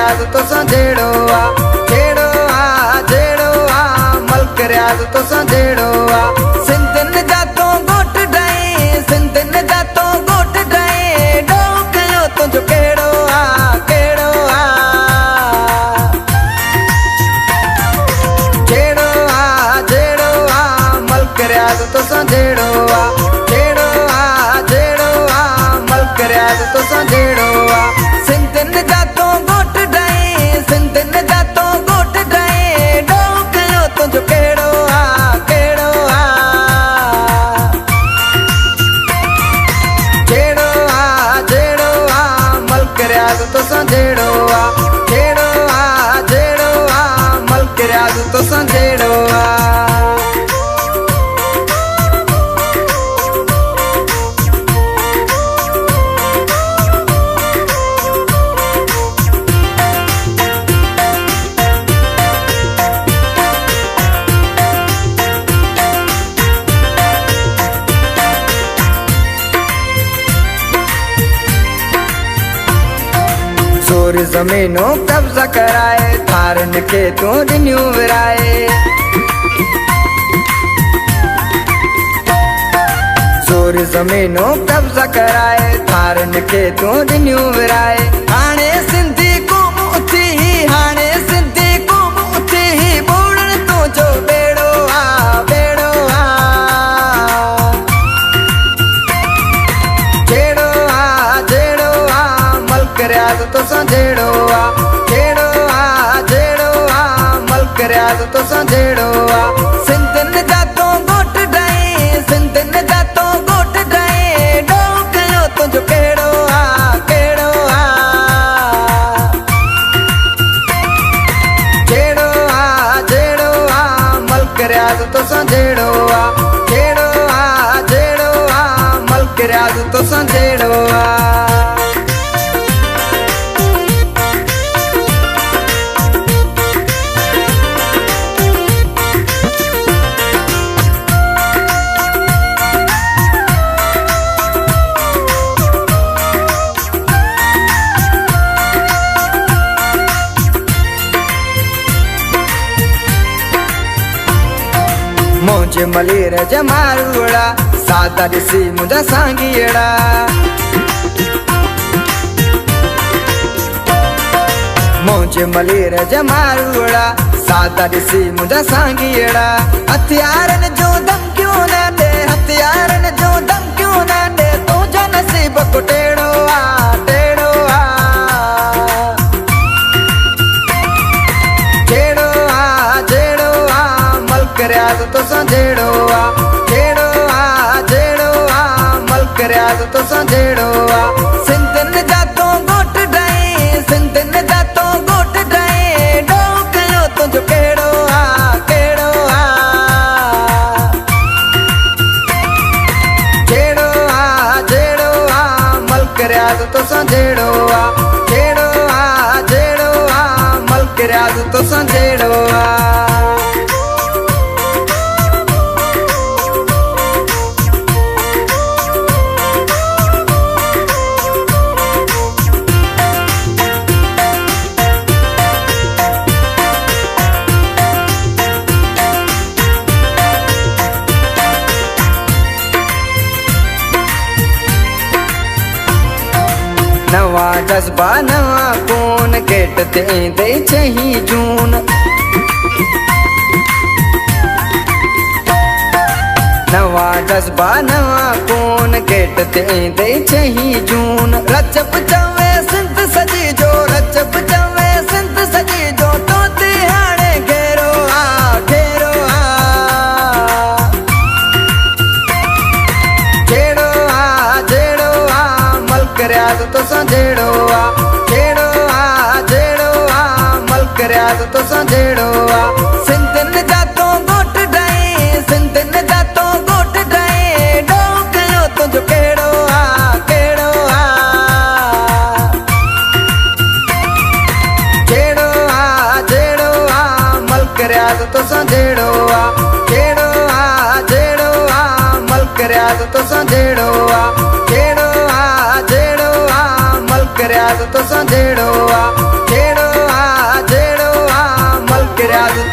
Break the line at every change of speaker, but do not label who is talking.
रियाज तो संजेड़ो आ मल्क रियाज तो संजेड़ो आ सिंधन जातो गोट डाई सिंधन जातो गोट डाई डोकयो तुझो केड़ो आ जेड़ो आ मल्क रियाज तो संजेड़ो आ मल्क रियाज तो संजेड़ो आ सिंधन जातो गोट डाई सिंधन जातो गोट डाई डोकयो तुझो केड़ो आ जेड़ो आ मल्क रियाज तो संजेड़ो आ मल्क रियाज तो संजेड़ो आ जोर जमीनों कब्जा कराए थारन के तू दिन्यू विराए जोर जमीनों कब्जा कराए थारन के तू दिन्यू विराए हाणे सिंधी कौम उथी हाणे सिंधी कौम उथी बोलण तुझो बेड़ो आ जेड़ो आ मल्क रियाज तो संजेड़ो आ मल्क रियाज तो संजेड़ो आ सिंधन जातो गोट डाई सिंधन जातो गोट डाई डोकयो तुझो केड़ो आ जेड़ो आ मल्क रियाज तो संजेड़ो आ मल्क रियाज तो संजेड़ो आ मुझे मलीर जमारूड़ा सादा दिसी मुझा सांगीड़ा मुझे मलीर जमारूड़ा सादा दिसी मुझा सांगीड़ा हथियारन जो दम क्यों न दे हथियारन जो दम क्यों न दे तुझो नसीब को टेड़ो आ जेड़ो आ मल्क रियाज तो संजेड़ो आ मल्क रियाज तो संजेड़ो आ सिंधन जातो गोट डाई सिंधन जातो गोट डाई डोकयो तुझो केड़ो आ जेड़ो आ मल्क रियाज तो संजेड़ो आ मल्क रियाज तो संजेड़ो आ नवा जज्बा नवा कौन गेट दे छही जून नवा जज्बा नवा कौन गेट दे छही जून रजब चवे सिंध सजी जो रजब चवे सिंध सजी जो तो तिहाड़े घेरो आ जेड़ो आ मल्क रियाज तो संजेड़ो आ मल्क रियाज तो संजेड़ो आ सिंधन जातो गोट डाई सिंधन जातो गोट डाई डोकयो तुझो केड़ो आ जेड़ो आ मल्क रियाज तो संजेड़ो आ मल्क रियाज तो संजेड़ो आ मल्क रियाज तो संजेड़ो आ किरिया तूं